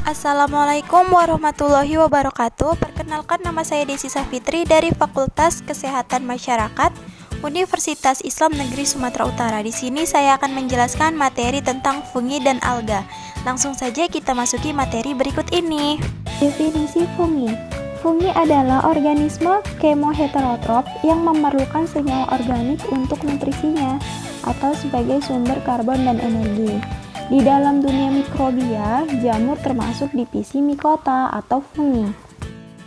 Assalamualaikum warahmatullahi wabarakatuh. Perkenalkan, nama saya Desi Safitri dari Fakultas Kesehatan Masyarakat Universitas Islam Negeri Sumatera Utara. Di sini saya akan menjelaskan materi tentang fungi dan alga. Langsung saja kita masuki materi berikut ini. Definisi fungi. Fungi adalah organisme kemoheterotrop yang memerlukan senyawa organik untuk nutrisinya atau sebagai sumber karbon dan energi. Di dalam dunia mikrobia, jamur termasuk divisi Mycota atau fungi.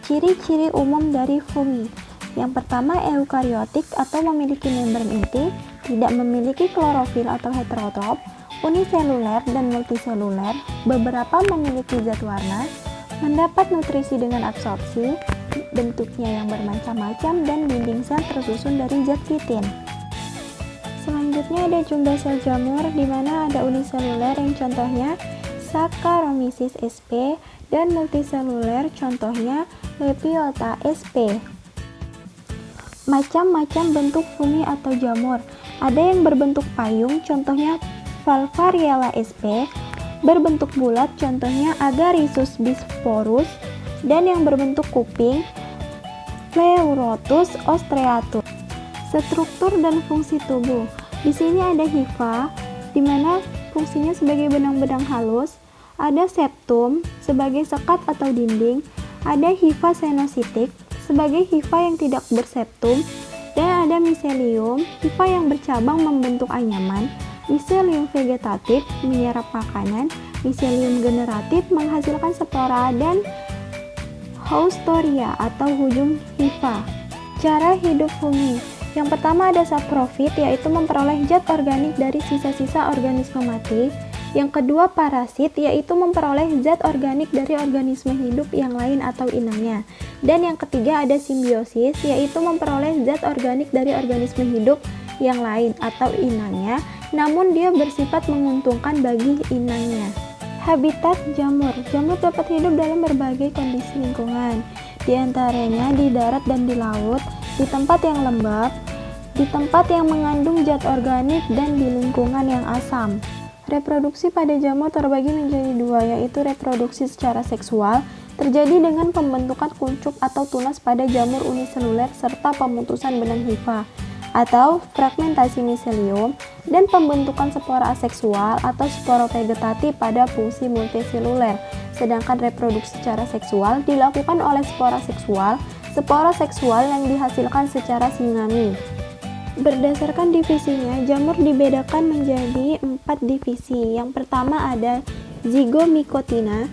Ciri-ciri umum dari fungi. Yang pertama, eukariotik atau memiliki membran inti, tidak memiliki klorofil atau heterotrop, uniseluler dan multiseluler, beberapa memiliki zat warna, mendapat nutrisi dengan absorpsi, bentuknya yang bermacam-macam dan dinding sel tersusun dari zat kitin. Selanjutnya ada jumlah sel jamur, di mana ada uniseluler yang contohnya Saccharomyces sp dan multiseluler contohnya Lepiota sp. Macam-macam bentuk fungi atau jamur. Ada yang berbentuk payung, contohnya Falvariella sp, berbentuk bulat, contohnya Agaricus bisporus, dan yang berbentuk kuping, Pleurotus ostreatus. Struktur dan fungsi tubuh. Di sini ada hifa, di mana fungsinya sebagai benang-benang halus, ada septum sebagai sekat atau dinding, ada hifa senositik sebagai hifa yang tidak berseptum, dan ada miselium, hifa yang bercabang membentuk anyaman, miselium vegetatif menyerap makanan, miselium generatif menghasilkan spora, dan haustoria atau hujung hifa. Cara hidup fungi. Yang pertama ada saprofit, yaitu memperoleh zat organik dari sisa-sisa organisme mati. Yang kedua parasit, yaitu memperoleh zat organik dari organisme hidup yang lain atau inangnya. Dan yang ketiga ada simbiosis, yaitu memperoleh zat organik dari organisme hidup yang lain atau inangnya, namun dia bersifat menguntungkan bagi inangnya. Habitat jamur. Jamur dapat hidup dalam berbagai kondisi lingkungan, di antaranya di darat dan di laut, di tempat yang lembab, di tempat yang mengandung zat organik, dan di lingkungan yang asam. Reproduksi pada jamur terbagi menjadi dua, yaitu reproduksi secara seksual, terjadi dengan pembentukan kuncup atau tunas pada jamur uniseluler serta pemutusan benang hifa, atau fragmentasi miselium, dan pembentukan spora aseksual atau sporovegetatif pada fungsi multiseluler. Sedangkan reproduksi secara seksual dilakukan oleh spora seksual yang dihasilkan secara singami. Berdasarkan divisinya, jamur dibedakan menjadi 4 divisi. Yang pertama ada Zygomycotina,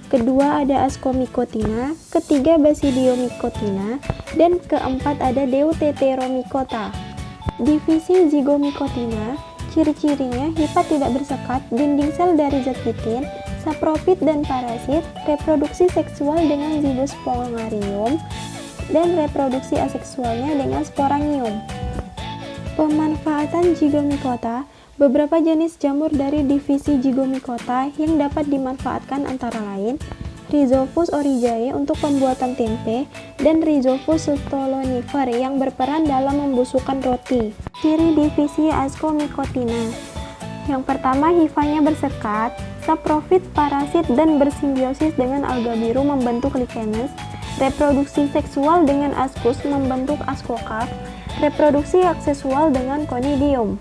kedua ada Ascomycotina, ketiga Basidiomycotina, dan keempat ada Deuteteromycota. Divisi Zygomycotina, ciri-cirinya hifa tidak bersekat, dinding sel dari zat kitin, saprofit dan parasit, reproduksi seksual dengan Zygospongarium, dan reproduksi aseksualnya dengan Sporangium. Pemanfaatan Zygomycota. Beberapa jenis jamur dari divisi Zygomycota yang dapat dimanfaatkan antara lain Rhizophus oryzae untuk pembuatan tempe, dan Rhizophus stolonifer yang berperan dalam membusukkan roti. Ciri divisi Ascomycotina. Yang pertama, hifanya bersekat, saprofit, parasit, dan bersimbiosis dengan alga biru membentuk lichenes. Reproduksi seksual dengan ascus membentuk ascocarp. Reproduksi aksesual dengan conidium.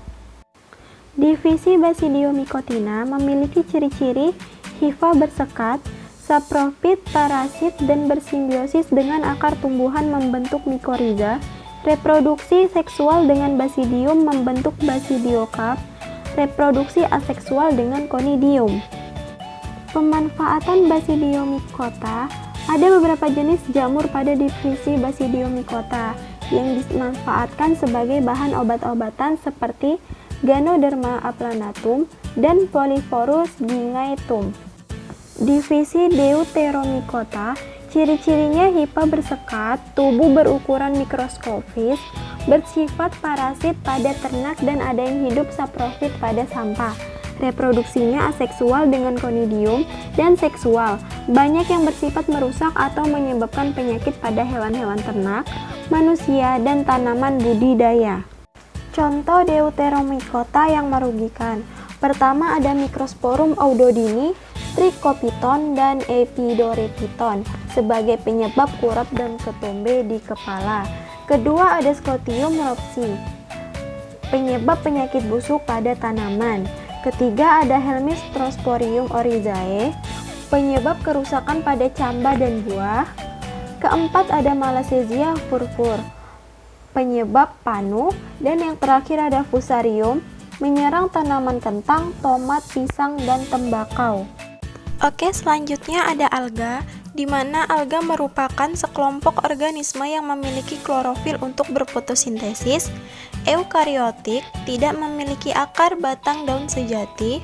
Divisi Basidiomycotina memiliki ciri-ciri hifa bersekat, saprofit, parasit, dan bersimbiosis dengan akar tumbuhan membentuk mikoriza. Reproduksi seksual dengan Basidium membentuk basidiokarp. Reproduksi aseksual dengan conidium. Pemanfaatan Basidiomycota. Ada beberapa jenis jamur pada divisi Basidiomycota yang dimanfaatkan sebagai bahan obat-obatan seperti Ganoderma aplanatum dan Polyphorus gingaetum. Divisi Deuteromycota, ciri-cirinya hifa bersekat, tubuh berukuran mikroskopis, bersifat parasit pada ternak, dan ada yang hidup saprofit pada sampah. Reproduksinya aseksual dengan conidium dan seksual. Banyak yang bersifat merusak atau menyebabkan penyakit pada hewan-hewan ternak, manusia, dan tanaman budidaya. Contoh Deuteromycota yang merugikan. Pertama ada Microsporum audodini, Trichopiton dan Epidorepiton sebagai penyebab kurap dan ketombe di kepala. Kedua ada Sclerotium rhopsi, penyebab penyakit busuk pada tanaman. Ketiga ada Helminthosporium oryzae, penyebab kerusakan pada camba dan buah. Keempat ada Malassezia purpur, penyebab panu. Dan yang terakhir ada Fusarium, menyerang tanaman kentang, tomat, pisang, dan tembakau. Oke, selanjutnya ada alga, di mana alga merupakan sekelompok organisme yang memiliki klorofil untuk berfotosintesis, eukariotik, tidak memiliki akar, batang, daun sejati,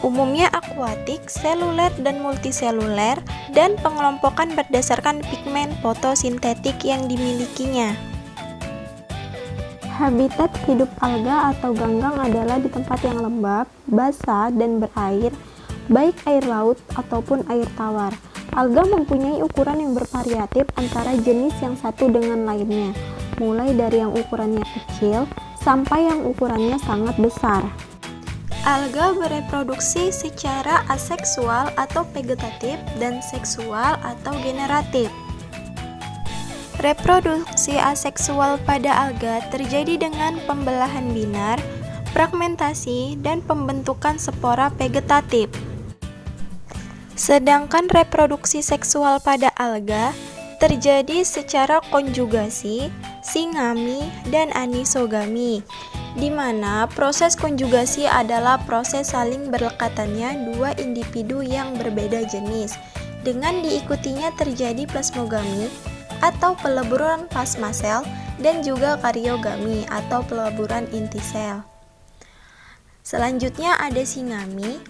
umumnya akuatik, seluler dan multiseluler, dan pengelompokan berdasarkan pigmen fotosintetik yang dimilikinya. Habitat hidup alga atau ganggang adalah di tempat yang lembab, basah, dan berair, baik air laut ataupun air tawar. Alga mempunyai ukuran yang bervariatif antara jenis yang satu dengan lainnya, mulai dari yang ukurannya kecil sampai yang ukurannya sangat besar. Alga bereproduksi secara aseksual atau vegetatif dan seksual atau generatif. Reproduksi aseksual pada alga terjadi dengan pembelahan binar, fragmentasi, dan pembentukan spora vegetatif. Sedangkan reproduksi seksual pada alga terjadi secara konjugasi, singami, dan anisogami, di mana proses konjugasi adalah proses saling berlekatannya dua individu yang berbeda jenis, dengan diikutinya terjadi plasmogami atau peleburan plasma sel dan juga karyogami atau peleburan inti sel. Selanjutnya ada singami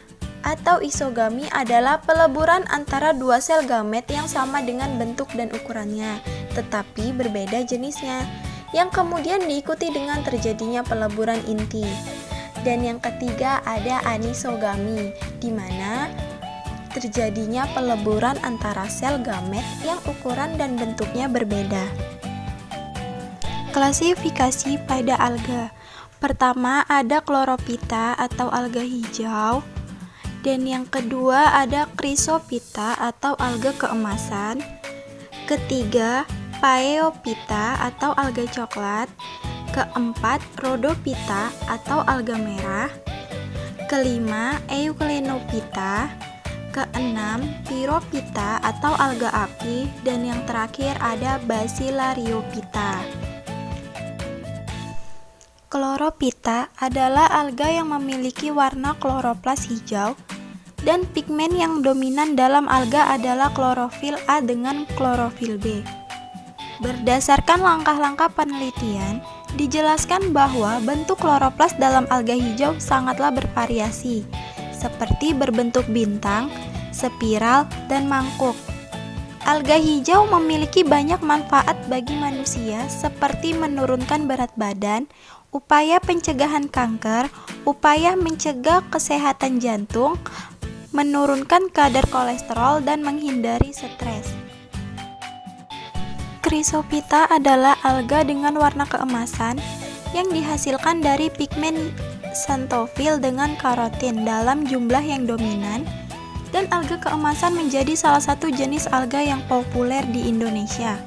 atau isogami adalah peleburan antara dua sel gamet yang sama dengan bentuk dan ukurannya, tetapi berbeda jenisnya, yang kemudian diikuti dengan terjadinya peleburan inti. Dan yang ketiga ada anisogami, di mana terjadinya peleburan antara sel gamet yang ukuran dan bentuknya berbeda. Klasifikasi pada alga. Pertama ada Chlorophyta atau alga hijau, dan yang kedua ada Chrysophyta atau alga keemasan. Ketiga Phaeophyta atau alga coklat. Keempat Rhodophyta atau alga merah. Kelima Euclenophyta. Keenam Pyrophyta atau alga api, dan yang terakhir ada Bacillariophyta. Chlorophyta adalah alga yang memiliki warna kloroplas hijau, dan pigmen yang dominan dalam alga adalah klorofil A dengan klorofil B. Berdasarkan langkah-langkah penelitian, dijelaskan bahwa bentuk kloroplas dalam alga hijau sangatlah bervariasi, seperti berbentuk bintang, spiral, dan mangkuk. Alga hijau memiliki banyak manfaat bagi manusia seperti menurunkan berat badan, upaya pencegahan kanker, upaya mencegah kesehatan jantung, menurunkan kadar kolesterol, dan menghindari stres. Chrysophyta adalah alga dengan warna keemasan yang dihasilkan dari pigmen xanthofil dengan karotin dalam jumlah yang dominan, dan alga keemasan menjadi salah satu jenis alga yang populer di Indonesia.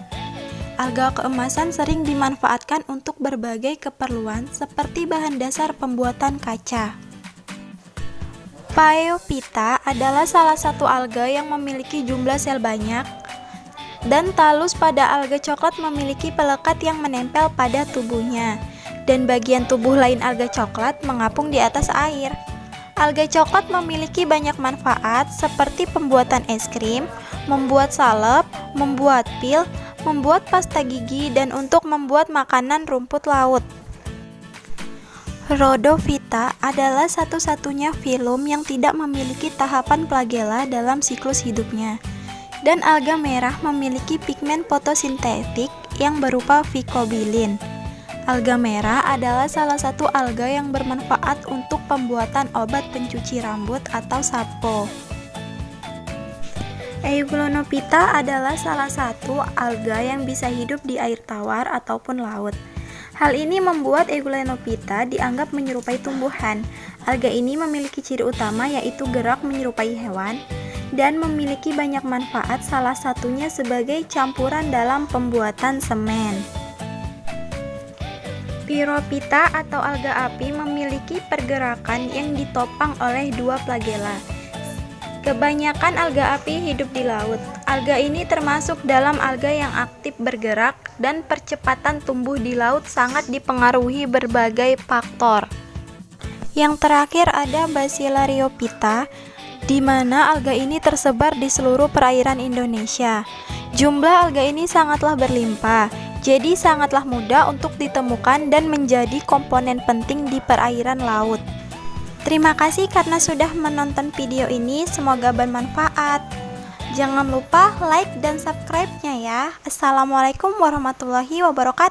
Alga keemasan sering dimanfaatkan untuk berbagai keperluan seperti bahan dasar pembuatan kaca. Phaeophyta adalah salah satu alga yang memiliki jumlah sel banyak, dan talus pada alga coklat memiliki pelekat yang menempel pada tubuhnya, dan bagian tubuh lain alga coklat mengapung di atas air. Alga coklat memiliki banyak manfaat seperti pembuatan es krim, membuat salep, membuat pil, membuat pasta gigi, dan untuk membuat makanan rumput laut. Rhodophyta adalah satu-satunya filum yang tidak memiliki tahapan flagella dalam siklus hidupnya. Dan alga merah memiliki pigmen fotosintetik yang berupa phycobilin. Alga merah adalah salah satu alga yang bermanfaat untuk pembuatan obat pencuci rambut atau sampo. Euglenophyta adalah salah satu alga yang bisa hidup di air tawar ataupun laut. Hal ini membuat Euglenophyta dianggap menyerupai tumbuhan. Alga ini memiliki ciri utama yaitu gerak menyerupai hewan dan memiliki banyak manfaat, salah satunya sebagai campuran dalam pembuatan semen. Pyrophyta atau alga api memiliki pergerakan yang ditopang oleh dua flagela. Kebanyakan alga api hidup di laut. Alga ini termasuk dalam alga yang aktif bergerak dan percepatan tumbuh di laut sangat dipengaruhi berbagai faktor. Yang terakhir ada Basilaryophyta, di mana alga ini tersebar di seluruh perairan Indonesia. Jumlah alga ini sangatlah berlimpah, jadi sangatlah mudah untuk ditemukan dan menjadi komponen penting di perairan laut. Terima kasih karena sudah menonton video ini, semoga bermanfaat. Jangan lupa like dan subscribe-nya ya. Assalamualaikum warahmatullahi wabarakatuh.